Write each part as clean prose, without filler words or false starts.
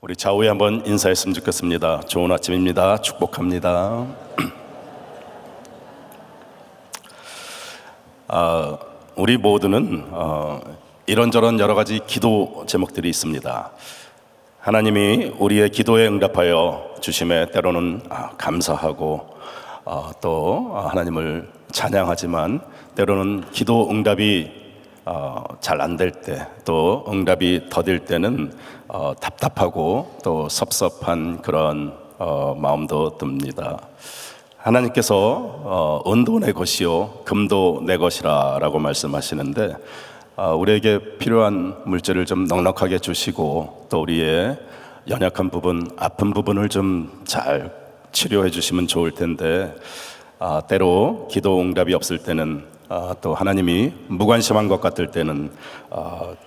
우리 좌우에 한번 인사했으면 좋겠습니다. 좋은 아침입니다. 축복합니다. 우리 모두는 이런저런 여러 가지 기도 제목들이 있습니다. 하나님이 우리의 기도에 응답하여 주심에 때로는 감사하고 또 하나님을 찬양하지만 때로는 기도 응답이 잘 안 될 때, 또 응답이 더딜 때는 답답하고 또 섭섭한 그런 마음도 듭니다. 하나님께서 은도 내 것이요 금도 내 것이라 라고 말씀하시는데, 우리에게 필요한 물질을 좀 넉넉하게 주시고 또 우리의 연약한 부분, 아픈 부분을 좀 잘 치료해 주시면 좋을 텐데, 때로 기도 응답이 없을 때는 또 하나님이 무관심한 것 같을 때는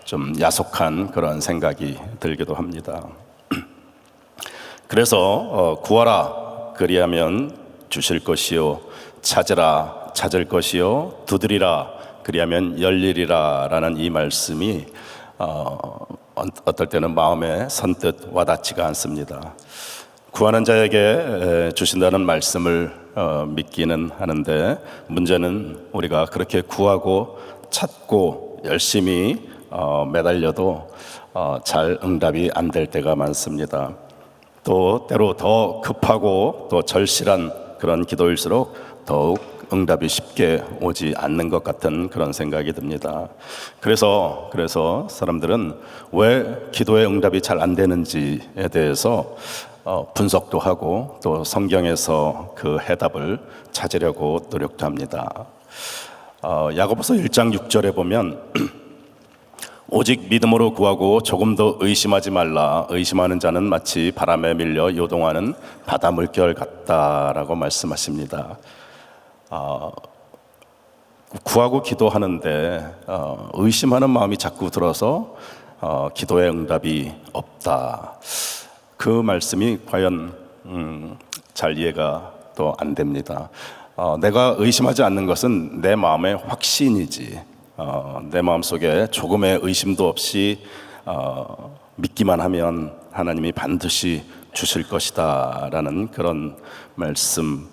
좀 야속한 그런 생각이 들기도 합니다. 그래서 구하라 그리하면 주실 것이요, 찾으라 찾을 것이요, 두드리라 그리하면 열리리라 라는 이 말씀이 어떨 때는 마음에 선뜻 와닿지가 않습니다. 구하는 자에게 주신다는 말씀을 믿기는 하는데, 문제는 우리가 그렇게 구하고 찾고 열심히 매달려도 잘 응답이 안 될 때가 많습니다. 또 때로 더 급하고 또 절실한 그런 기도일수록 더욱 응답이 쉽게 오지 않는 것 같은 그런 생각이 듭니다. 그래서 사람들은 왜 기도의 응답이 잘 안 되는지에 대해서 분석도 하고 또 성경에서 그 해답을 찾으려고 노력도 합니다. 야고보서 1장 6절에 보면 오직 믿음으로 구하고 조금 더 의심하지 말라. 의심하는 자는 마치 바람에 밀려 요동하는 바다 물결 같다라고 말씀하십니다. 구하고 기도하는데 의심하는 마음이 자꾸 들어서 기도의 응답이 없다. 그 말씀이 과연 잘 이해가 또 안 됩니다. 내가 의심하지 않는 것은 내 마음의 확신이지, 내 마음속에 조금의 의심도 없이 믿기만 하면 하나님이 반드시 주실 것이다 라는 그런 말씀,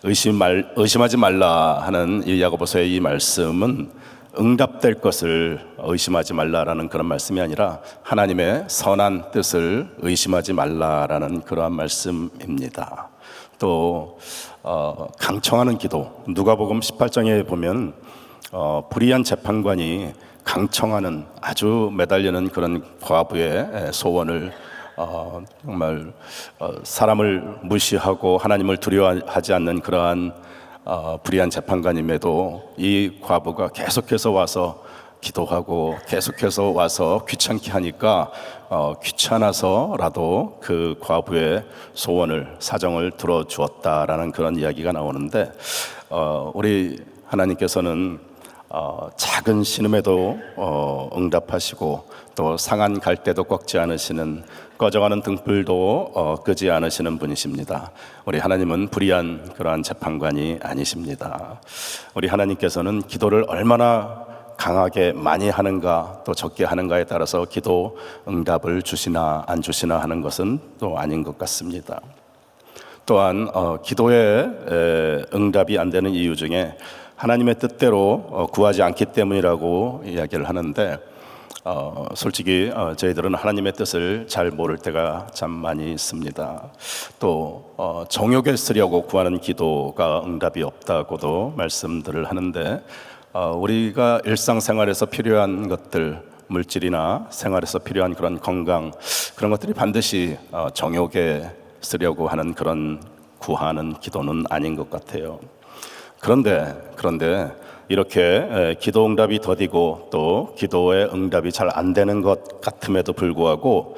의심하지 말라 하는 이 야고보서의 이 말씀은 응답될 것을 의심하지 말라라는 그런 말씀이 아니라 하나님의 선한 뜻을 의심하지 말라라는 그러한 말씀입니다. 또 강청하는 기도, 누가복음 18장에 보면 불의한 재판관이 강청하는, 아주 매달리는 그런 과부의 소원을 정말 사람을 무시하고 하나님을 두려워하지 않는 그러한 불의한 재판관임에도 이 과부가 계속해서 와서 기도하고 계속해서 와서 귀찮게 하니까 귀찮아서라도 그 과부의 소원을, 사정을 들어주었다라는 그런 이야기가 나오는데, 우리 하나님께서는 작은 신음에도 응답하시고 또 상한 갈대도 꺾지 않으시는, 꺼져가는 등불도 끄지 않으시는 분이십니다. 우리 하나님은 불의한 그러한 재판관이 아니십니다. 우리 하나님께서는 기도를 얼마나 강하게 많이 하는가 또 적게 하는가에 따라서 기도 응답을 주시나 안 주시나 하는 것은 또 아닌 것 같습니다. 또한 기도에 응답이 안 되는 이유 중에 하나님의 뜻대로 구하지 않기 때문이라고 이야기를 하는데, 솔직히 저희들은 하나님의 뜻을 잘 모를 때가 참 많이 있습니다. 또 정욕에 쓰려고 구하는 기도가 응답이 없다고도 말씀들을 하는데, 우리가 일상생활에서 필요한 것들, 물질이나 생활에서 필요한 그런 건강, 그런 것들이 반드시 정욕에 쓰려고 하는 그런 구하는 기도는 아닌 것 같아요. 그런데 이렇게 기도 응답이 더디고 또 기도의 응답이 잘 안 되는 것 같음에도 불구하고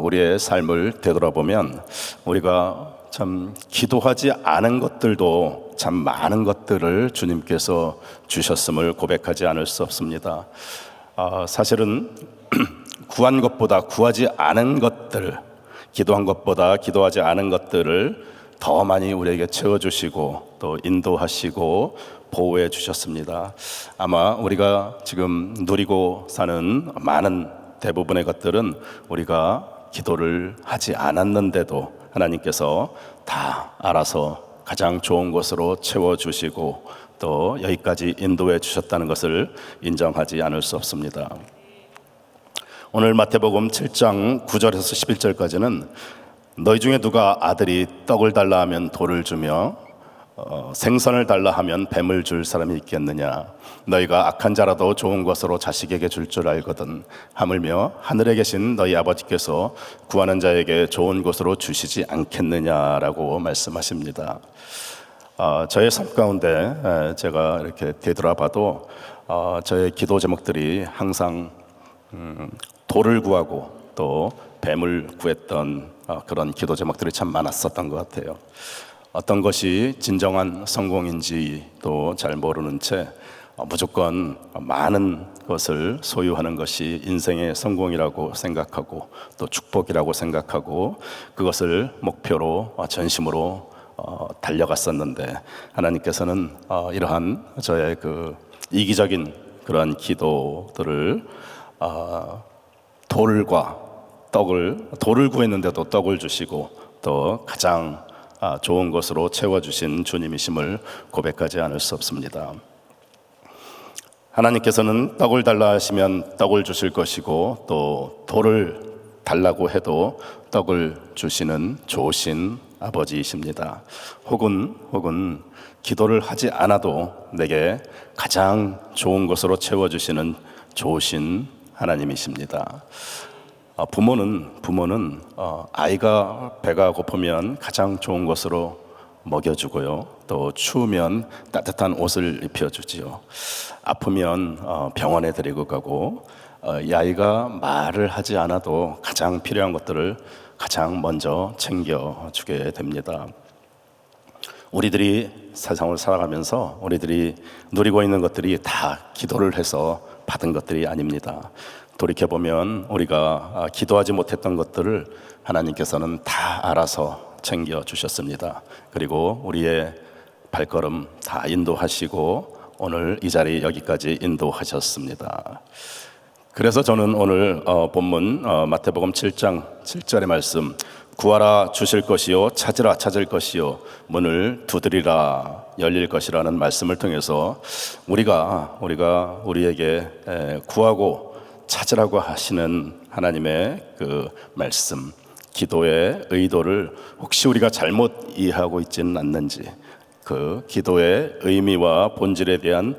우리의 삶을 되돌아보면 우리가 참 기도하지 않은 것들도 참 많은 것들을 주님께서 주셨음을 고백하지 않을 수 없습니다. 사실은 구한 것보다 구하지 않은 것들, 기도한 것보다 기도하지 않은 것들을 더 많이 우리에게 채워주시고 또 인도하시고 보호해 주셨습니다. 아마 우리가 지금 누리고 사는 많은 대부분의 것들은 우리가 기도를 하지 않았는데도 하나님께서 다 알아서 가장 좋은 곳으로 채워주시고 또 여기까지 인도해 주셨다는 것을 인정하지 않을 수 없습니다. 오늘 마태복음 7장 9절에서 11절까지는 너희 중에 누가 아들이 떡을 달라 하면 돌을 주며 생선을 달라 하면 뱀을 줄 사람이 있겠느냐. 너희가 악한 자라도 좋은 것으로 자식에게 줄 줄 알거든. 하물며 하늘에 계신 너희 아버지께서 구하는 자에게 좋은 것으로 주시지 않겠느냐라고 말씀하십니다. 저의 삶 가운데 제가 이렇게 되돌아봐도 저의 기도 제목들이 항상 돌을 구하고 또 뱀을 구했던 그런 기도 제목들이 참 많았었던 것 같아요. 어떤 것이 진정한 성공인지도 잘 모르는 채 무조건 많은 것을 소유하는 것이 인생의 성공이라고 생각하고 또 축복이라고 생각하고 그것을 목표로 전심으로 달려갔었는데 하나님께서는 이러한 저의 그 이기적인 그러한 기도들을 돌을 구했는데도 떡을 주시고 또 가장 좋은 것으로 채워주신 주님이심을 고백하지 않을 수 없습니다. 하나님께서는 떡을 달라 하시면 떡을 주실 것이고 또 돌을 달라고 해도 떡을 주시는 좋으신 아버지이십니다. 혹은 기도를 하지 않아도 내게 가장 좋은 것으로 채워주시는 좋으신 하나님이십니다. 부모는 아이가 배가 고프면 가장 좋은 것으로 먹여주고요. 또 추우면 따뜻한 옷을 입혀주지요. 아프면 병원에 데리고 가고 이 아이가 말을 하지 않아도 가장 필요한 것들을 가장 먼저 챙겨주게 됩니다. 우리들이 세상을 살아가면서 우리들이 누리고 있는 것들이 다 기도를 해서 받은 것들이 아닙니다. 돌이켜보면 우리가 기도하지 못했던 것들을 하나님께서는 다 알아서 챙겨주셨습니다. 그리고 우리의 발걸음 다 인도하시고 오늘 이 자리 여기까지 인도하셨습니다. 그래서 저는 오늘 본문 마태복음 7장 7절의 말씀 구하라 주실 것이요 찾으라 찾을 것이요 문을 두드리라 열릴 것이라는 말씀을 통해서 우리가 우리에게 구하고 찾으라고 하시는 하나님의 그 말씀, 기도의 의도를 혹시 우리가 잘못 이해하고 있지는 않는지 그 기도의 의미와 본질에 대한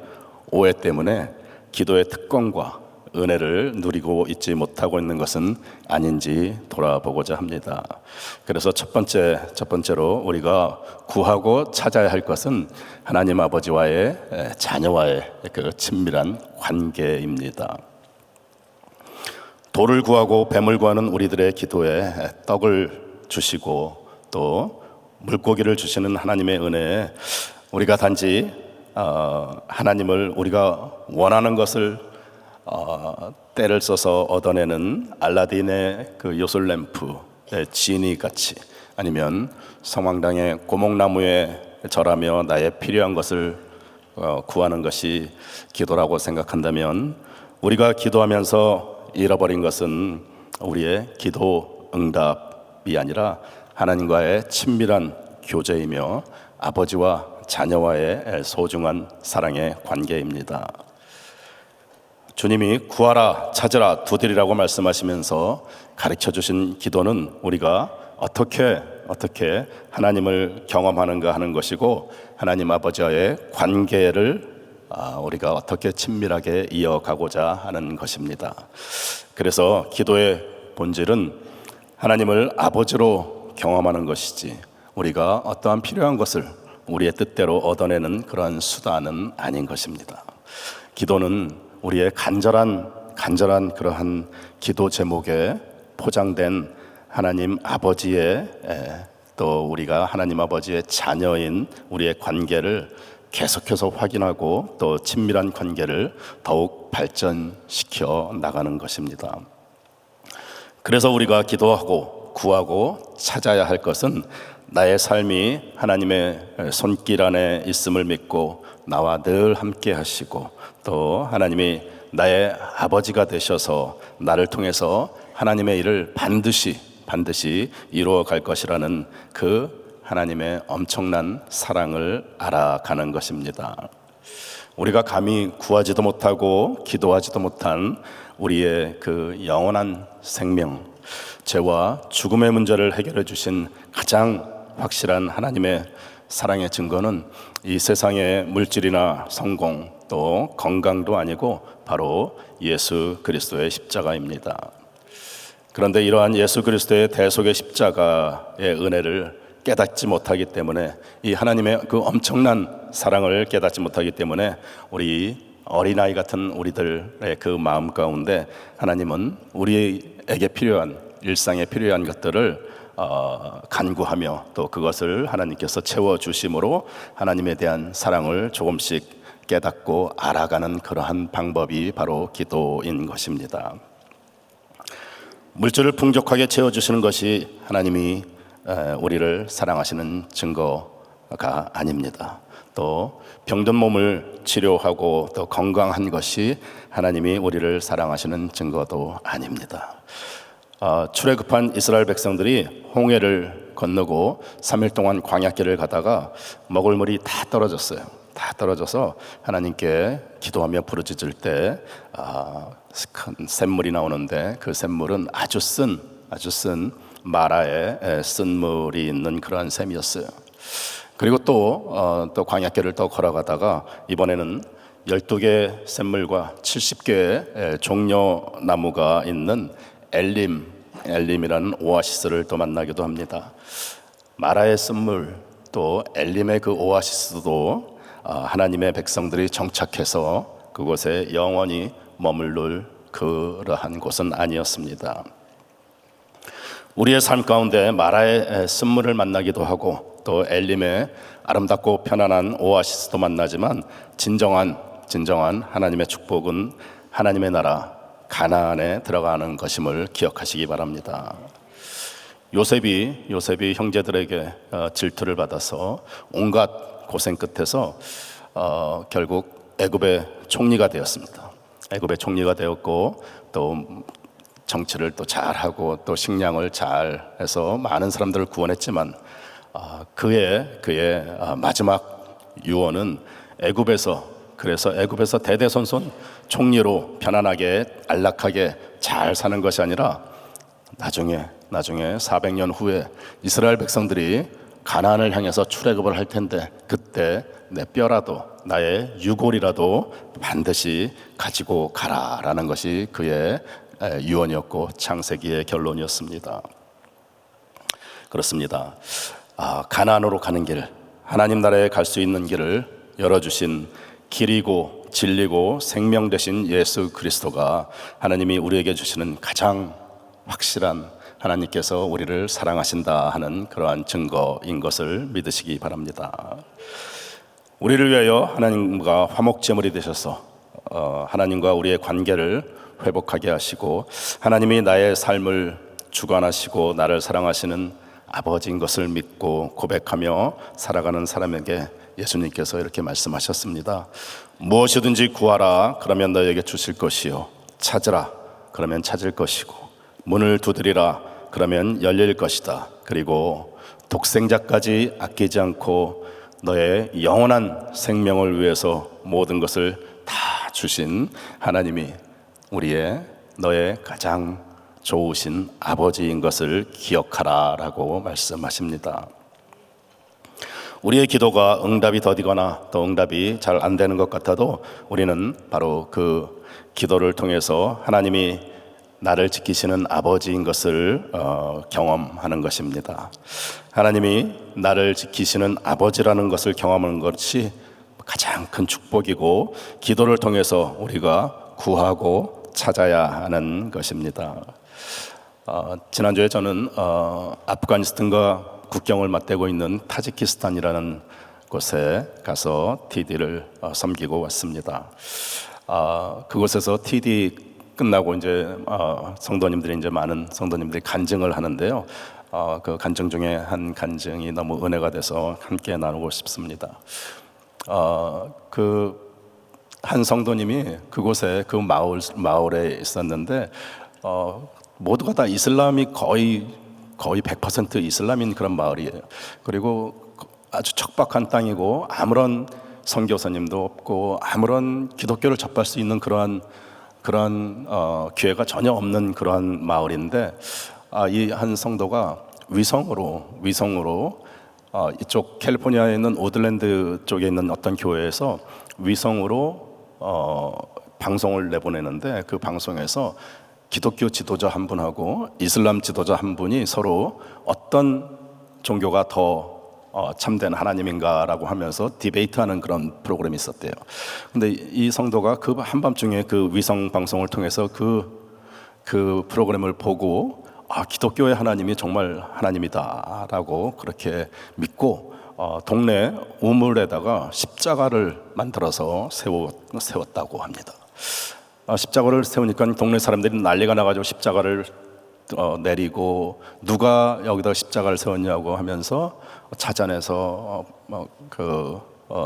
오해 때문에 기도의 특권과 은혜를 누리고 있지 못하고 있는 것은 아닌지 돌아보고자 합니다. 그래서 첫 번째로 우리가 구하고 찾아야 할 것은 하나님 아버지와의 자녀와의 그 친밀한 관계입니다. 돌을 구하고 뱀을 구하는 우리들의 기도에 떡을 주시고 또 물고기를 주시는 하나님의 은혜에 우리가 단지 하나님을 우리가 원하는 것을 때를 써서 얻어내는 알라딘의 그 요술램프의 지니 같이 아니면 성황당의 고목나무에 절하며 나의 필요한 것을 구하는 것이 기도라고 생각한다면 우리가 기도하면서 잃어버린 것은 우리의 기도 응답이 아니라 하나님과의 친밀한 교제이며 아버지와 자녀와의 소중한 사랑의 관계입니다. 주님이 구하라 찾으라 두드리라고 말씀하시면서 가르쳐 주신 기도는 우리가 어떻게 하나님을 경험하는가 하는 것이고 하나님 아버지와의 관계를 우리가 어떻게 친밀하게 이어가고자 하는 것입니다. 그래서 기도의 본질은 하나님을 아버지로 경험하는 것이지 우리가 어떠한 필요한 것을 우리의 뜻대로 얻어내는 그런 수단은 아닌 것입니다. 기도는 우리의 간절한 그러한 기도 제목에 포장된 하나님 아버지의 또 우리가 하나님 아버지의 자녀인 우리의 관계를 계속해서 확인하고 또 친밀한 관계를 더욱 발전시켜 나가는 것입니다. 그래서 우리가 기도하고 구하고 찾아야 할 것은 나의 삶이 하나님의 손길 안에 있음을 믿고 나와 늘 함께 하시고 또 하나님이 나의 아버지가 되셔서 나를 통해서 하나님의 일을 반드시 반드시 이루어 갈 것이라는 그 하나님의 엄청난 사랑을 알아가는 것입니다. 우리가 감히 구하지도 못하고 기도하지도 못한 우리의 그 영원한 생명, 죄와 죽음의 문제를 해결해 주신 가장 확실한 하나님의 사랑의 증거는 이 세상의 물질이나 성공 또 건강도 아니고 바로 예수 그리스도의 십자가입니다. 그런데 이러한 예수 그리스도의 대속의 십자가의 은혜를 깨닫지 못하기 때문에, 이 하나님의 그 엄청난 사랑을 깨닫지 못하기 때문에 우리 어린아이 같은 우리들의 그 마음 가운데 하나님은 우리에게 필요한, 일상에 필요한 것들을 간구하며 또 그것을 하나님께서 채워주심으로 하나님에 대한 사랑을 조금씩 깨닫고 알아가는 그러한 방법이 바로 기도인 것입니다. 물질을 풍족하게 채워주시는 것이 하나님이 우리를 사랑하시는 증거가 아닙니다. 또 병든 몸을 치료하고 또 건강한 것이 하나님이 우리를 사랑하시는 증거도 아닙니다. 출애굽한 이스라엘 백성들이 홍해를 건너고 3일 동안 광야길을 가다가 먹을 물이 다 떨어졌어요. 다 떨어져서 하나님께 기도하며 부르짖을 때 큰 샘물이 나오는데, 그 샘물은 아주 쓴 마라의 쓴물이 있는 그러한 샘이었어요. 그리고 또 광야길을 또 걸어가다가 이번에는 12개의 샘물과 70개의 종려나무가 있는 엘림이라는 오아시스를 또 만나기도 합니다. 마라의 쓴물 또 엘림의 그 오아시스도 하나님의 백성들이 정착해서 그곳에 영원히 머물러 그러한 곳은 아니었습니다. 우리의 삶 가운데 마라의 쓴물을 만나기도 하고 또 엘림의 아름답고 편안한 오아시스도 만나지만 진정한 하나님의 축복은 하나님의 나라 가나안에 들어가는 것임을 기억하시기 바랍니다. 요셉이 형제들에게 질투를 받아서 온갖 고생 끝에서 결국 애굽의 총리가 되었습니다. 애굽의 총리가 되었고 또 정치를 또 잘하고 또 식량을 잘해서 많은 사람들을 구원했지만 그의 마지막 유언은 그래서 애굽에서 대대손손 총리로 편안하게 안락하게 잘 사는 것이 아니라 나중에 400년 후에 이스라엘 백성들이 가나안을 향해서 출애굽을 할 텐데 그때 내 뼈라도 나의 유골이라도 반드시 가지고 가라라는 것이 그의 유언이었고 창세기의 결론이었습니다. 그렇습니다. 가나안으로 가는 길, 하나님 나라에 갈 수 있는 길을 열어주신 길이고 진리고 생명 되신 예수 그리스도가 하나님이 우리에게 주시는 가장 확실한, 하나님께서 우리를 사랑하신다 하는 그러한 증거인 것을 믿으시기 바랍니다. 우리를 위하여 하나님과 화목제물이 되셔서 하나님과 우리의 관계를 회복하게 하시고 하나님이 나의 삶을 주관하시고 나를 사랑하시는 아버지인 것을 믿고 고백하며 살아가는 사람에게 예수님께서 이렇게 말씀하셨습니다. 무엇이든지 구하라 그러면 너에게 주실 것이요, 찾으라 그러면 찾을 것이고, 문을 두드리라 그러면 열릴 것이다. 그리고 독생자까지 아끼지 않고 너의 영원한 생명을 위해서 모든 것을 다 주신 하나님이 너의 가장 좋으신 아버지인 것을 기억하라 라고 말씀하십니다. 우리의 기도가 응답이 더디거나 또 응답이 잘 안 되는 것 같아도 우리는 바로 그 기도를 통해서 하나님이 나를 지키시는 아버지인 것을 경험하는 것입니다. 하나님이 나를 지키시는 아버지라는 것을 경험하는 것이 가장 큰 축복이고 기도를 통해서 우리가 구하고 찾아야 하는 것입니다. 지난주에 저는 아프가니스탄과 국경을 맞대고 있는 타지키스탄이라는 곳에 가서 TD를 섬기고 왔습니다. 그곳에서 TD 끝나고 이제 많은 성도님들이 간증을 하는데요. 그 간증 중에 한 간증이 너무 은혜가 돼서 함께 나누고 싶습니다. 그 한 성도님이 그곳에 그 마을에 있었는데 모두가 다 이슬람이 거의 거의 100% 이슬람인 그런 마을이에요. 그리고 아주 척박한 땅이고 아무런 선교사님도 없고 아무런 기독교를 접할 수 있는 그러한 기회가 전혀 없는 그러한 마을인데, 이 한 성도가 위성으로 이쪽 캘리포니아에 있는 오들랜드 쪽에 있는 어떤 교회에서 위성으로 방송을 내보내는데, 그 방송에서 기독교 지도자 한 분하고 이슬람 지도자 한 분이 서로 어떤 종교가 더 참된 하나님인가라고 하면서 디베이트하는 그런 프로그램이 있었대요. 근데 이 성도가 그 한밤중에 그 위성 방송을 통해서 그 프로그램을 보고 기독교의 하나님이 정말 하나님이다라고 그렇게 믿고 동네 우물에다가 십자가를 만들어서 세웠다고 합니다. 십자가를 세우니까 동네 사람들이 난리가 나가지고 십자가를 내리고, 누가 여기다 십자가를 세웠냐고 하면서 찾아내서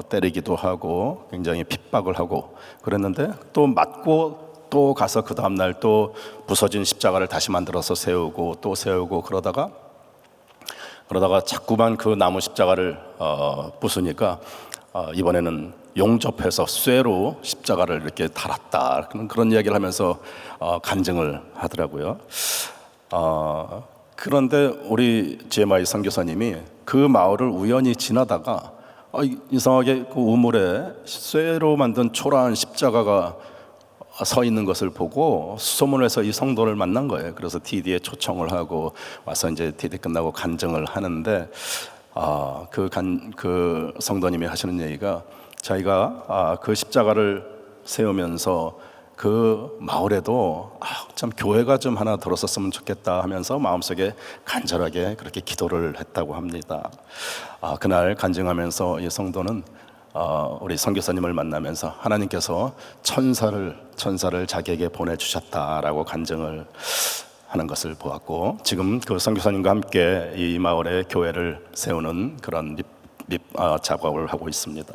때리기도 하고 굉장히 핍박을 하고 그랬는데, 또 맞고 또 가서 그 다음날 또 부서진 십자가를 다시 만들어서 세우고 또 세우고 그러다가 자꾸만 그 나무 십자가를 부수니까 이번에는 용접해서 쇠로 십자가를 이렇게 달았다, 그런 이야기를 하면서 간증을 하더라고요. 그런데 우리 GMI 선교사님이 그 마을을 우연히 지나다가 이상하게 그 우물에 쇠로 만든 초라한 십자가가 서 있는 것을 보고 수소문해서 이 성도를 만난 거예요. 그래서 TD에 초청을 하고 와서 이제 TD 끝나고 간증을 하는데, 그 성도님이 하시는 얘기가, 자기가 그 십자가를 세우면서 그 마을에도 참 교회가 좀 하나 들어섰으면 좋겠다 하면서 마음속에 간절하게 그렇게 기도를 했다고 합니다. 그날 간증하면서 이 성도는 우리 선교사님을 만나면서 하나님께서 천사를 자기에게 보내주셨다라고 간증을 하는 것을 보았고, 지금 그 선교사님과 함께 이 마을에 교회를 세우는 그런 작업을 하고 있습니다.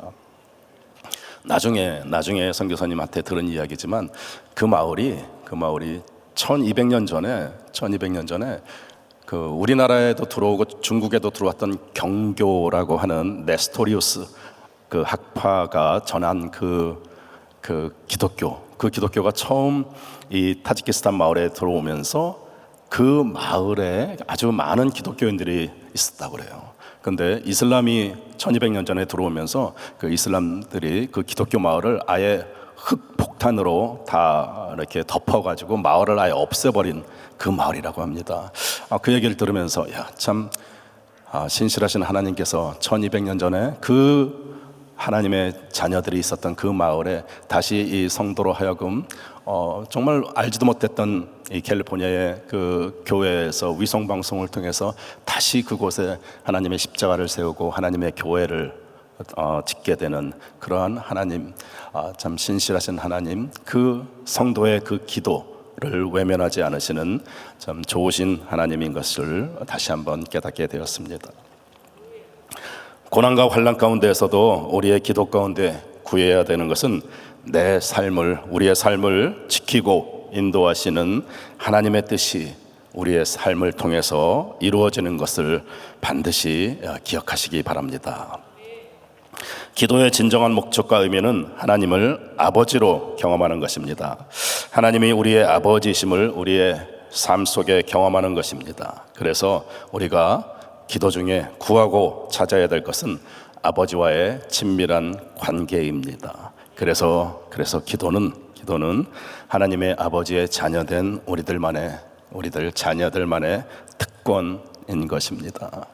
나중에 선교사님한테 들은 이야기지만 그 마을이 1200년 전에 그 우리나라에도 들어오고 중국에도 들어왔던 경교라고 하는 네스토리우스 그 학파가 전한 그 기독교가 처음 이 타지키스탄 마을에 들어오면서 그 마을에 아주 많은 기독교인들이 있었다고 그래요. 근데 이슬람이 1200년 전에 들어오면서 그 이슬람들이 그 기독교 마을을 아예 흙폭탄으로 다 이렇게 덮어가지고 마을을 아예 없애버린 그 마을이라고 합니다. 그 얘기를 들으면서 참 신실하신 하나님께서 1200년 전에 그 하나님의 자녀들이 있었던 그 마을에 다시 이 성도로 하여금 정말 알지도 못했던 이 캘리포니아의 그 교회에서 위성 방송을 통해서 다시 그곳에 하나님의 십자가를 세우고 하나님의 교회를 짓게 되는 그러한 하나님, 참 신실하신 하나님, 그 성도의 그 기도를 외면하지 않으시는 참 좋으신 하나님인 것을 다시 한번 깨닫게 되었습니다. 고난과 환난 가운데에서도 우리의 기도 가운데 구해야 되는 것은 우리의 삶을 지키고 인도하시는 하나님의 뜻이 우리의 삶을 통해서 이루어지는 것을 반드시 기억하시기 바랍니다. 기도의 진정한 목적과 의미는 하나님을 아버지로 경험하는 것입니다. 하나님이 우리의 아버지심을 우리의 삶 속에 경험하는 것입니다. 그래서 우리가 기도 중에 구하고 찾아야 될 것은 아버지와의 친밀한 관계입니다. 그래서 기도는 하나님의 아버지의 자녀된 우리들 자녀들만의 특권인 것입니다.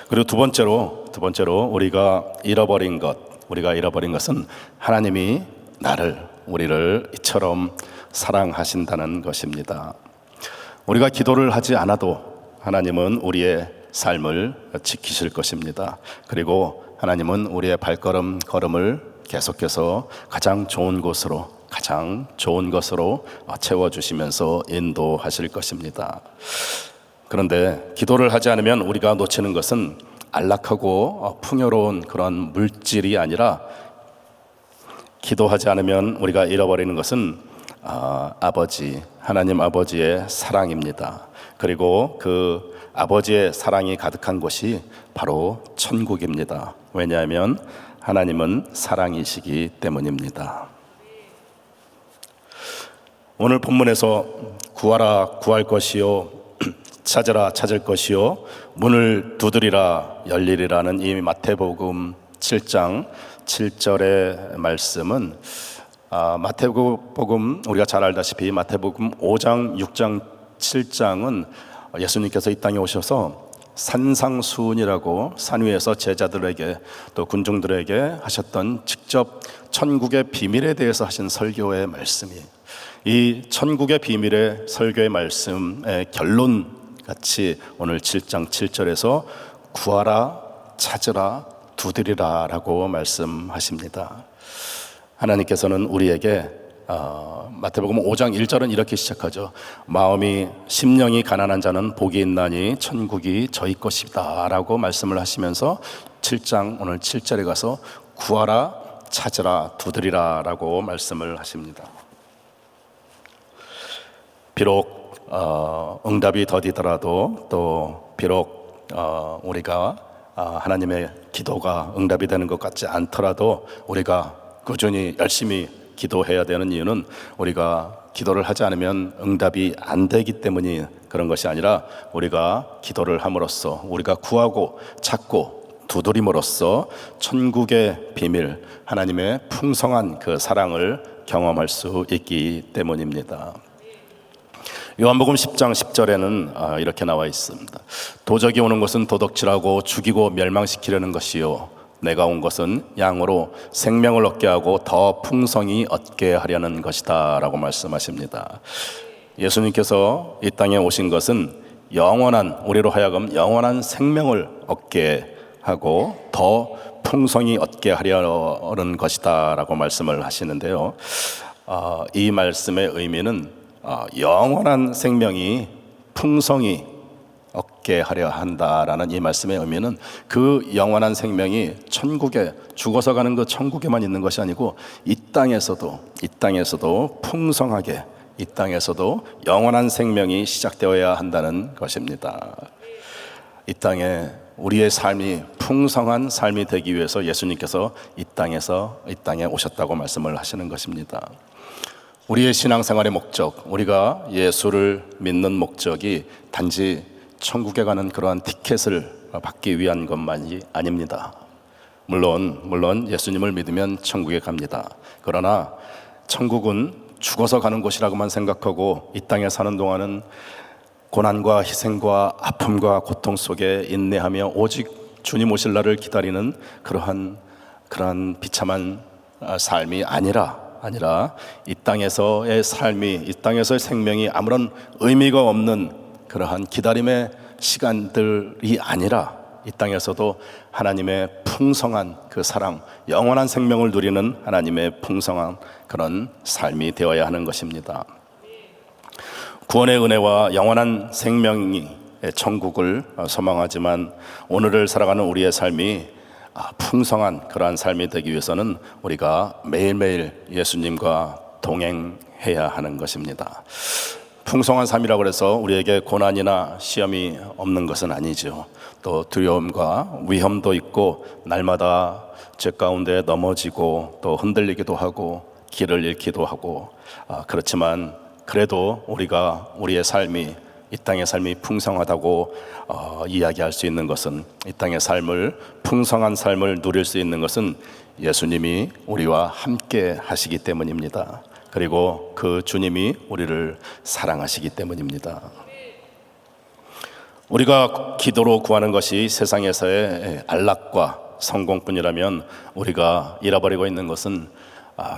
그리고 두 번째로 우리가 잃어버린 것은 하나님이 우리를 이처럼 사랑하신다는 것입니다. 우리가 기도를 하지 않아도 하나님은 우리의 삶을 지키실 것입니다. 그리고 하나님은 우리의 걸음을 계속해서 가장 좋은 것으로 채워주시면서 인도하실 것입니다. 그런데 기도를 하지 않으면 우리가 놓치는 것은 안락하고 풍요로운 그런 물질이 아니라, 기도하지 않으면 우리가 잃어버리는 것은 아버지, 하나님 아버지의 사랑입니다. 그리고 그 아버지의 사랑이 가득한 곳이 바로 천국입니다. 왜냐하면 하나님은 사랑이시기 때문입니다. 오늘 본문에서 구하라 구할 것이요 찾으라 찾을 것이요 문을 두드리라 열리리라는 이 마태복음 7장 7절의 말씀은 마태복음 우리가 잘 알다시피 마태복음 5장 6장 7장은 예수님께서 이 땅에 오셔서 산상수훈이라고 산 위에서 제자들에게 또 군중들에게 하셨던 직접 천국의 비밀에 대해서 하신 설교의 말씀이, 이 천국의 비밀의 설교의 말씀의 결론 같이 오늘 7장 7절에서 구하라 찾으라 두드리라 라고 말씀하십니다. 하나님께서는 우리에게 마태복음 5장 1절은 이렇게 시작하죠. 마음이 심령이 가난한 자는 복이 있나니 천국이 저희 것이다 라고 말씀을 하시면서 7장 오늘 7절에 가서 구하라 찾으라 두드리라 라고 말씀을 하십니다. 비록 응답이 더디더라도 또 비록 우리가 하나님의 기도가 응답이 되는 것 같지 않더라도 우리가 꾸준히 열심히 기도해야 되는 이유는 우리가 기도를 하지 않으면 응답이 안 되기 때문이 그런 것이 아니라 우리가 기도를 함으로써 우리가 구하고 찾고 두드림으로써 천국의 비밀, 하나님의 풍성한 그 사랑을 경험할 수 있기 때문입니다. 요한복음 10장 10절에는 이렇게 나와 있습니다. 도적이 오는 것은 도둑질하고 죽이고 멸망시키려는 것이요 내가 온 것은 양으로 생명을 얻게 하고 더 풍성히 얻게 하려는 것이다 라고 말씀하십니다. 예수님께서 이 땅에 오신 것은 영원한, 우리로 하여금 영원한 생명을 얻게 하고 더 풍성히 얻게 하려는 것이다 라고 말씀을 하시는데요, 이 말씀의 의미는 영원한 생명이 풍성히 얻게 하려 한다라는 이 말씀의 의미는 그 영원한 생명이 천국에, 죽어서 가는 그 천국에만 있는 것이 아니고 이 땅에서도 풍성하게, 이 땅에서도 영원한 생명이 시작되어야 한다는 것입니다. 이 땅에 우리의 삶이 풍성한 삶이 되기 위해서 예수님께서 이 땅에 오셨다고 말씀을 하시는 것입니다. 우리의 신앙생활의 목적, 우리가 예수를 믿는 목적이 단지 천국에 가는 그러한 티켓을 받기 위한 것만이 아닙니다. 물론 예수님을 믿으면 천국에 갑니다. 그러나 천국은 죽어서 가는 곳이라고만 생각하고 이 땅에 사는 동안은 고난과 희생과 아픔과 고통 속에 인내하며 오직 주님 오실 날을 기다리는 그러한 비참한 삶이 아니라 이 땅에서의 삶이, 이 땅에서의 생명이 아무런 의미가 없는 그러한 기다림의 시간들이 아니라 이 땅에서도 하나님의 풍성한 그 사랑, 영원한 생명을 누리는 하나님의 풍성한 그런 삶이 되어야 하는 것입니다. 구원의 은혜와 영원한 생명의 천국을 소망하지만 오늘을 살아가는 우리의 삶이 풍성한 그러한 삶이 되기 위해서는 우리가 매일매일 예수님과 동행해야 하는 것입니다. 풍성한 삶이라고 해서 우리에게 고난이나 시험이 없는 것은 아니죠. 또 두려움과 위험도 있고 날마다 죄 가운데 넘어지고 또 흔들리기도 하고 길을 잃기도 하고, 그렇지만 그래도 우리의 삶이, 이 땅의 삶이 풍성하다고 이야기할 수 있는 것은, 이 땅의 삶을, 풍성한 삶을 누릴 수 있는 것은 예수님이 우리와 함께 하시기 때문입니다. 그리고 그 주님이 우리를 사랑하시기 때문입니다. 우리가 기도로 구하는 것이 세상에서의 안락과 성공뿐이라면 우리가 잃어버리고 있는 것은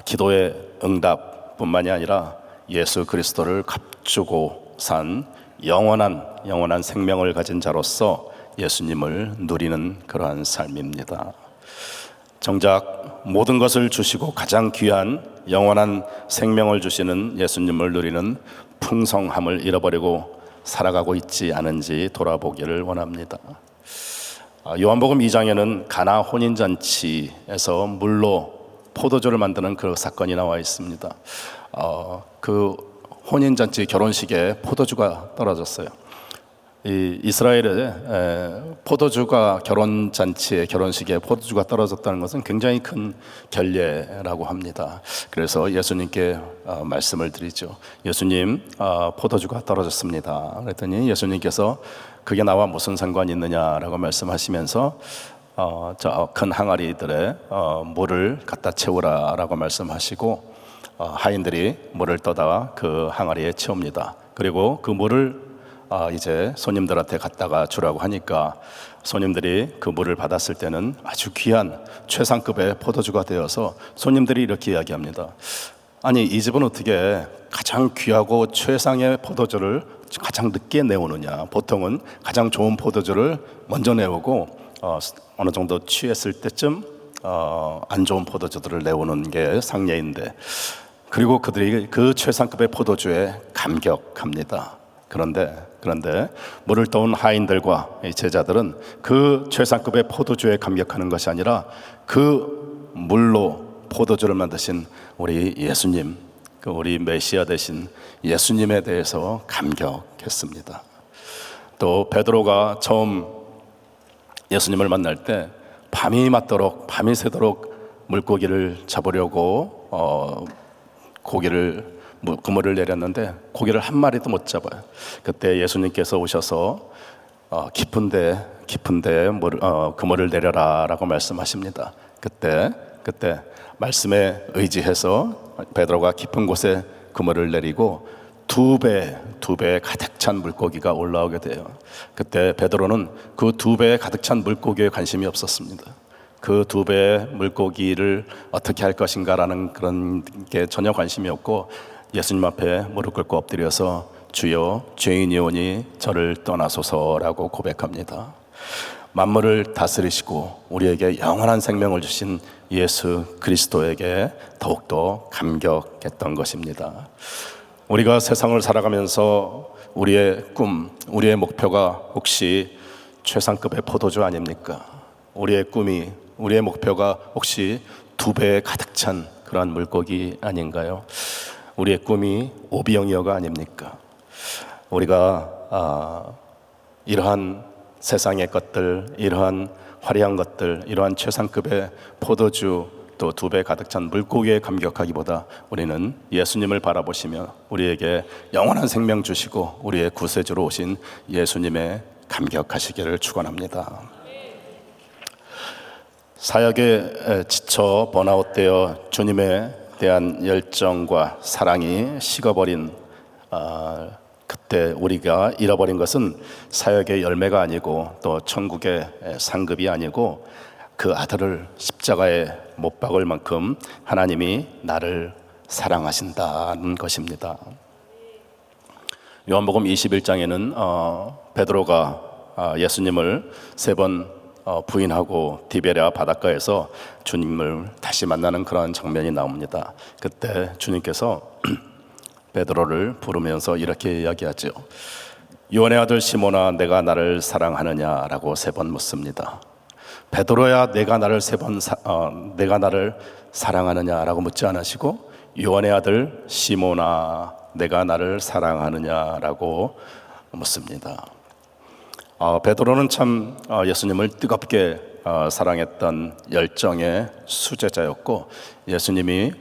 기도의 응답뿐만이 아니라 예수 그리스도를 값주고 산 영원한 생명을 가진 자로서 예수님을 누리는 그러한 삶입니다. 정작 모든 것을 주시고 가장 귀한 영원한 생명을 주시는 예수님을 누리는 풍성함을 잃어버리고 살아가고 있지 않은지 돌아보기를 원합니다. 요한복음 2장에는 가나 혼인잔치에서 물로 포도주를 만드는 그 사건이 나와 있습니다. 그 혼인잔치 결혼식에 포도주가 떨어졌어요. 이 이스라엘에 포도주가 결혼잔치에 결혼식에 포도주가 떨어졌다는 것은 굉장히 큰 결례라고 합니다. 그래서 예수님께 말씀을 드리죠. 예수님, 포도주가 떨어졌습니다. 그랬더니 예수님께서 그게 나와 무슨 상관이 있느냐라고 말씀하시면서 저 큰 항아리들에 물을 갖다 채우라라고 말씀하시고 하인들이 물을 떠다가 그 항아리에 채웁니다. 그리고 그 물을 이제 손님들한테 갖다가 주라고 하니까 손님들이 그 물을 받았을 때는 아주 귀한 최상급의 포도주가 되어서 손님들이 이렇게 이야기합니다. 아니, 이 집은 어떻게 가장 귀하고 최상의 포도주를 가장 늦게 내오느냐. 보통은 가장 좋은 포도주를 먼저 내오고 어느 정도 취했을 때쯤 안 좋은 포도주들을 내오는 게 상례인데, 그리고 그들이 그 최상급의 포도주에 감격합니다. 그런데 물을 떠온 하인들과 제자들은 그 최상급의 포도주에 감격하는 것이 아니라 그 물로 포도주를 만드신 우리 예수님, 그 우리 메시아 되신 예수님에 대해서 감격했습니다. 또 베드로가 처음 예수님을 만날 때 밤이 새도록 물고기를 잡으려고 그물을 내렸는데 고기를 한 마리도 못 잡아요. 그때 예수님께서 오셔서 깊은데 그물을 내려라라고 말씀하십니다. 그때 말씀에 의지해서 베드로가 깊은 곳에 그물을 내리고 두 배 가득 찬 물고기가 올라오게 돼요. 그때 베드로는 그 2배에 가득 찬 물고기에 관심이 없었습니다. 그 2배의 물고기를 어떻게 할 것인가라는 그런 게 전혀 관심이 없고 예수님 앞에 무릎 꿇고 엎드려서 주여, 죄인이오니 저를 떠나소서라고 고백합니다. 만물을 다스리시고 우리에게 영원한 생명을 주신 예수 그리스도에게 더욱더 감격했던 것입니다. 우리가 세상을 살아가면서 우리의 꿈, 우리의 목표가 혹시 최상급의 포도주 아닙니까? 우리의 꿈이, 우리의 목표가 혹시 2배에 가득 찬 그러한 물고기 아닌가요? 우리의 꿈이 오비영이어가 아닙니까? 우리가 이러한 세상의 것들, 이러한 화려한 것들, 이러한 최상급의 포도주, 또 2배 가득 찬 물고기에 감격하기보다 우리는 예수님을 바라보시며 우리에게 영원한 생명 주시고 우리의 구세주로 오신 예수님에 감격하시기를 축원합니다. 사역에 지쳐 번아웃되어 주님에 대한 열정과 사랑이 식어버린 그때 우리가 잃어버린 것은 사역의 열매가 아니고 또 천국의 상급이 아니고 그 아들을 십자가에 못 박을 만큼 하나님이 나를 사랑하신다는 것입니다. 요한복음 21장에는 베드로가 예수님을 3번 부인하고 디베랴 바닷가에서 주님을 다시 만나는 그런 장면이 나옵니다. 그때 주님께서 베드로를 부르면서 이렇게 이야기하죠. 요한의 아들 시몬아, 내가 나를 사랑하느냐라고 3번 묻습니다. 베드로야, 내가 나를 사랑하느냐라고 묻지 않으시고 요한의 아들 시몬아, 내가 나를 사랑하느냐라고 묻습니다. 베드로는 참 예수님을 뜨겁게 사랑했던 열정의 수제자였고 예수님이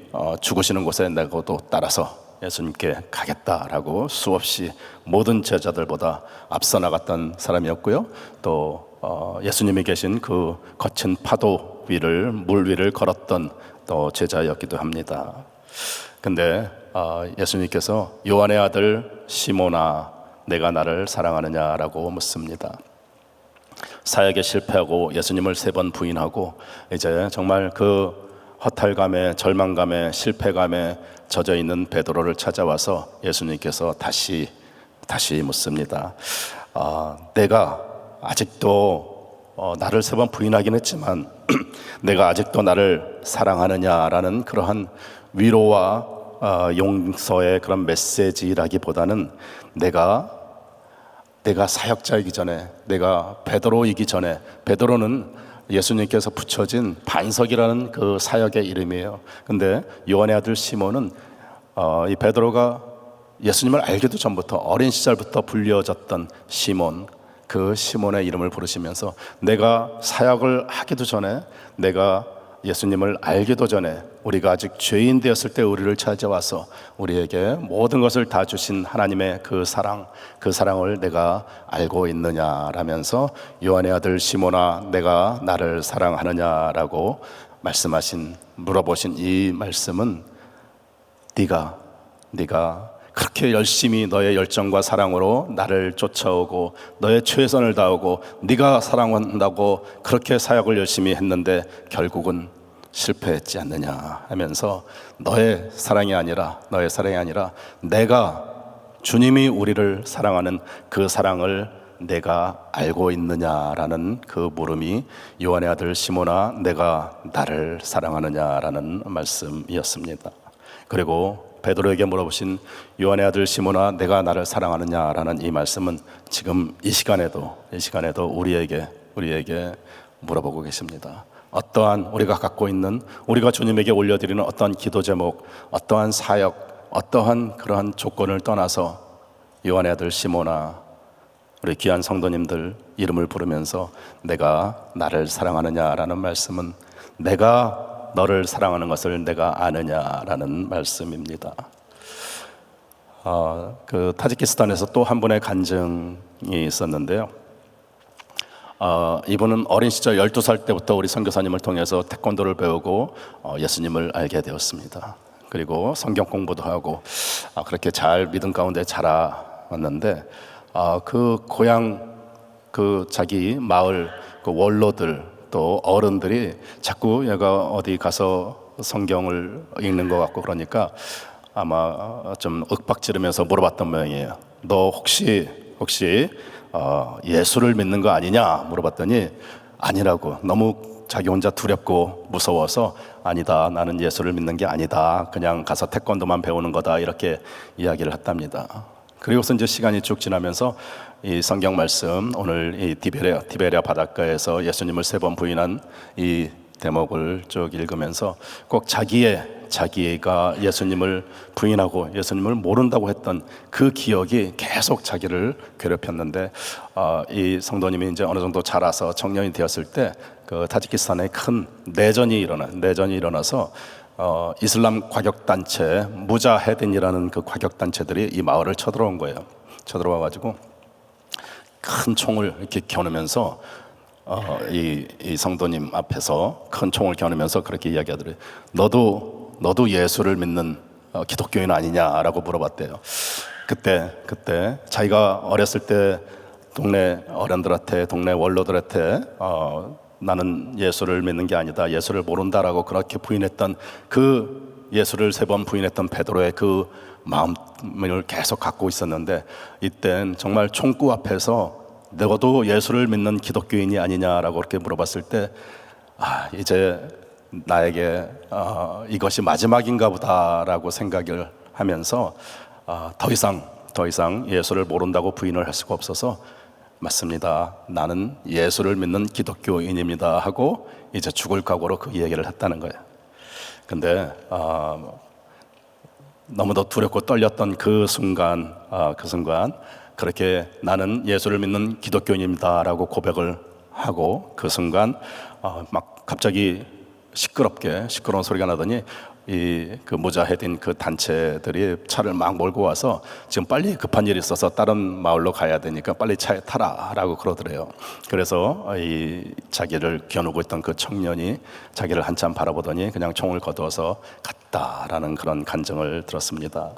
죽으시는 곳에 내가도 따라서 예수님께 가겠다라고 수없이 모든 제자들보다 앞서 나갔던 사람이었고요. 또 예수님이 계신 그 거친 파도 위를, 물 위를 걸었던 또 제자였기도 합니다. 근데 예수님께서 요한의 아들 시몬아, 내가 나를 사랑하느냐라고 묻습니다. 사역에 실패하고 예수님을 3번 부인하고 이제 정말 그 허탈감에, 절망감에, 실패감에 젖어 있는 베드로를 찾아와서 예수님께서 다시 묻습니다. 내가 아직도 나를 3번 부인하긴 했지만 내가 아직도 나를 사랑하느냐라는 그러한 위로와 용서의 그런 메시지라기보다는 내가 사역자이기 전에, 내가 베드로이기 전에, 베드로는 예수님께서 붙여진 반석이라는 그 사역의 이름이에요. 근데 요한의 아들 시몬은 이 베드로가 예수님을 알기도 전부터 어린 시절부터 불려졌던 시몬, 그 시몬의 이름을 부르시면서 내가 사역을 하기도 전에, 내가 예수님을 알기도 전에, 우리가 아직 죄인 되었을 때 우리를 찾아와서 우리에게 모든 것을 다 주신 하나님의 그 사랑을 내가 알고 있느냐라면서 요한의 아들 시몬아 내가 나를 사랑하느냐라고 물어보신 이 말씀은 네가 그렇게 열심히 너의 열정과 사랑으로 나를 쫓아오고 너의 최선을 다하고 네가 사랑한다고 그렇게 사역을 열심히 했는데 결국은 실패했지 않느냐 하면서 너의 사랑이 아니라 내가 주님이 우리를 사랑하는 그 사랑을 내가 알고 있느냐라는 그 물음이 요한의 아들 시몬아 내가 나를 사랑하느냐라는 말씀이었습니다. 그리고 베드로에게 물어보신 요한의 아들 시몬아 내가 나를 사랑하느냐라는 이 말씀은 지금 이 시간에도 우리에게 물어보고 계십니다. 어떠한 우리가 갖고 있는, 우리가 주님에게 올려드리는 어떠한 기도 제목, 어떠한 사역, 어떠한 그러한 조건을 떠나서 요한의 아들 시몬아, 우리 귀한 성도님들 이름을 부르면서 내가 나를 사랑하느냐라는 말씀은 내가 너를 사랑하는 것을 내가 아느냐라는 말씀입니다. 그 타지키스탄에서 또 한 분의 간증이 있었는데요. 이분은 어린 시절 12살 때부터 우리 선교사님을 통해서 태권도를 배우고 예수님을 알게 되었습니다. 그리고 성경 공부도 하고 그렇게 잘 믿음 가운데 자라왔는데 그 고향 그 자기 마을 그 원로들 또 어른들이 자꾸 얘가 어디 가서 성경을 읽는 것 같고 그러니까 아마 좀 윽박지르면서 물어봤던 모양이에요. 너 혹시 예수를 믿는 거 아니냐 물어봤더니 아니라고, 너무 자기 혼자 두렵고 무서워서 아니다, 나는 예수를 믿는 게 아니다, 그냥 가서 태권도만 배우는 거다, 이렇게 이야기를 했답니다. 그리고서 이제 시간이 쭉 지나면서 이 성경 말씀, 오늘 이 티베리아 바닷가에서 예수님을 3번 부인한 이 대목을 쭉 읽으면서 꼭 자기가 예수님을 부인하고 예수님을 모른다고 했던 그 기억이 계속 자기를 괴롭혔는데 이 성도님이 이제 어느 정도 자라서 청년이 되었을 때 그 타지키스탄에 큰 내전이 일어나서 이슬람 과격단체 무자헤딘이라는 그 과격단체들이 이 마을을 쳐들어온 거예요. 쳐들어와가지고 큰 총을 이렇게 겨누면서 이 성도님 앞에서 큰 총을 겨누면서 그렇게 이야기하더래요. 너도 예수를 믿는 기독교인 아니냐라고 물어봤대요. 그때 자기가 어렸을 때 동네 어른들한테, 동네 원로들한테 나는 예수를 믿는 게 아니다, 예수를 모른다라고 그렇게 부인했던 그 예수를 3번 부인했던 베드로의 그 마음을 계속 갖고 있었는데 이땐 정말 총구 앞에서 너도 예수를 믿는 기독교인이 아니냐라고 그렇게 물어봤을 때 이제 나에게 이것이 마지막인가 보다라고 생각을 하면서 더 이상 예수를 모른다고 부인을 할 수가 없어서 맞습니다, 나는 예수를 믿는 기독교인입니다 하고 이제 죽을 각오로 그 얘기를 했다는 거예요. 근데 너무도 두렵고 떨렸던 그 순간 그렇게 나는 예수를 믿는 기독교인입니다라고 고백을 하고 그 순간 막 갑자기 시끄러운 소리가 나더니 그 무자헤딘 그 단체들이 차를 막 몰고 와서 지금 빨리 급한 일이 있어서 다른 마을로 가야 되니까 빨리 차에 타라라고 그러더래요. 그래서 이 자기를 겨누고 있던 그 청년이 자기를 한참 바라보더니 그냥 총을 거두어서 갔다라는 그런 간증을 들었습니다.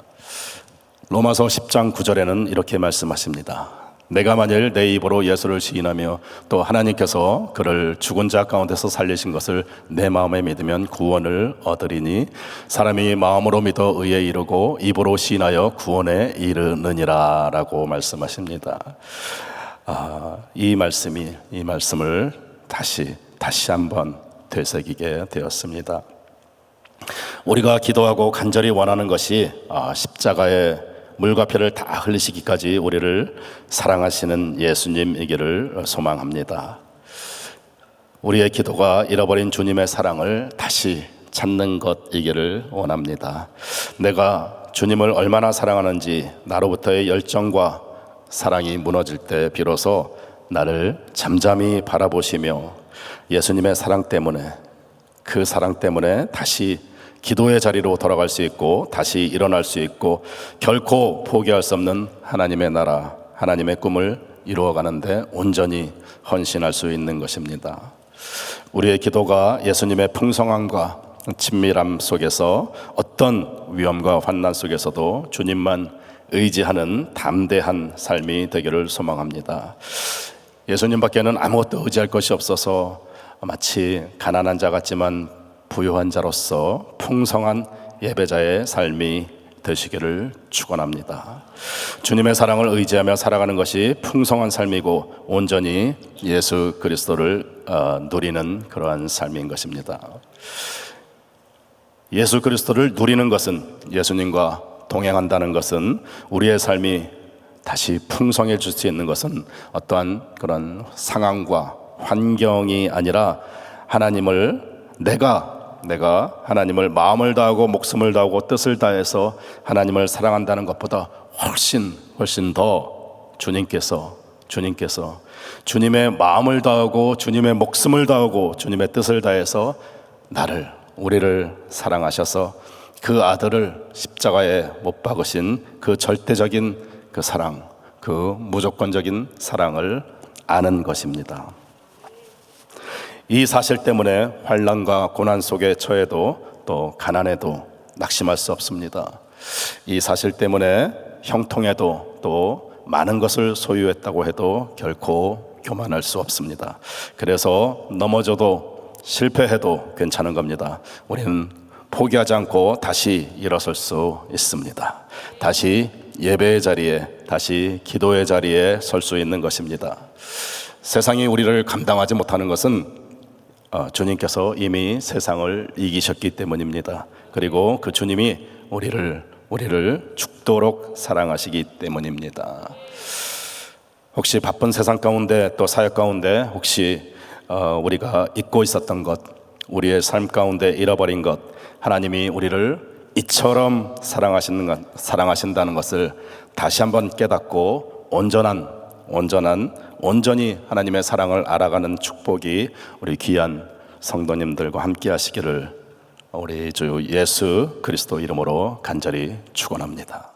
로마서 10장 9절에는 이렇게 말씀하십니다. 내가 만일 내 입으로 예수를 시인하며 또 하나님께서 그를 죽은 자 가운데서 살리신 것을 내 마음에 믿으면 구원을 얻으리니 사람이 마음으로 믿어 의에 이르고 입으로 시인하여 구원에 이르느니라 라고 말씀하십니다. 이 말씀을 다시 한번 되새기게 되었습니다. 우리가 기도하고 간절히 원하는 것이 십자가의 물과 피를 다 흘리시기까지 우리를 사랑하시는 예수님이기를 소망합니다. 우리의 기도가 잃어버린 주님의 사랑을 다시 찾는 것이기를 원합니다. 내가 주님을 얼마나 사랑하는지 나로부터의 열정과 사랑이 무너질 때 비로소 나를 잠잠히 바라보시며 예수님의 사랑 때문에, 그 사랑 때문에 다시 기도의 자리로 돌아갈 수 있고 다시 일어날 수 있고 결코 포기할 수 없는 하나님의 나라, 하나님의 꿈을 이루어가는데 온전히 헌신할 수 있는 것입니다. 우리의 기도가 예수님의 풍성함과 친밀함 속에서 어떤 위험과 환난 속에서도 주님만 의지하는 담대한 삶이 되기를 소망합니다. 예수님밖에는 아무것도 의지할 것이 없어서 마치 가난한 자 같지만 부유한 자로서 풍성한 예배자의 삶이 되시기를 축원합니다. 주님의 사랑을 의지하며 살아가는 것이 풍성한 삶이고 온전히 예수 그리스도를 누리는 그러한 삶인 것입니다. 예수 그리스도를 누리는 것은, 예수님과 동행한다는 것은, 우리의 삶이 다시 풍성해질 수 있는 것은 어떠한 그런 상황과 환경이 아니라 하나님을 내가 하나님을 마음을 다하고 목숨을 다하고 뜻을 다해서 하나님을 사랑한다는 것보다 훨씬 더 주님께서 주님의 마음을 다하고 주님의 목숨을 다하고 주님의 뜻을 다해서 우리를 사랑하셔서 그 아들을 십자가에 못 박으신 그 절대적인 그 사랑, 그 무조건적인 사랑을 아는 것입니다. 이 사실 때문에 환난과 고난 속에 처해도 또 가난해도 낙심할 수 없습니다. 이 사실 때문에 형통해도 또 많은 것을 소유했다고 해도 결코 교만할 수 없습니다. 그래서 넘어져도 실패해도 괜찮은 겁니다. 우리는 포기하지 않고 다시 일어설 수 있습니다. 다시 예배의 자리에, 다시 기도의 자리에 설 수 있는 것입니다. 세상이 우리를 감당하지 못하는 것은 주님께서 이미 세상을 이기셨기 때문입니다. 그리고 그 주님이 우리를 죽도록 사랑하시기 때문입니다. 혹시 바쁜 세상 가운데 또 사역 가운데 혹시 우리가 잊고 있었던 것, 우리의 삶 가운데 잃어버린 것, 하나님이 우리를 이처럼 사랑하신다는 것을 다시 한번 깨닫고 온전히 하나님의 사랑을 알아가는 축복이 우리 귀한 성도님들과 함께 하시기를 우리 주 예수 그리스도 이름으로 간절히 축원합니다.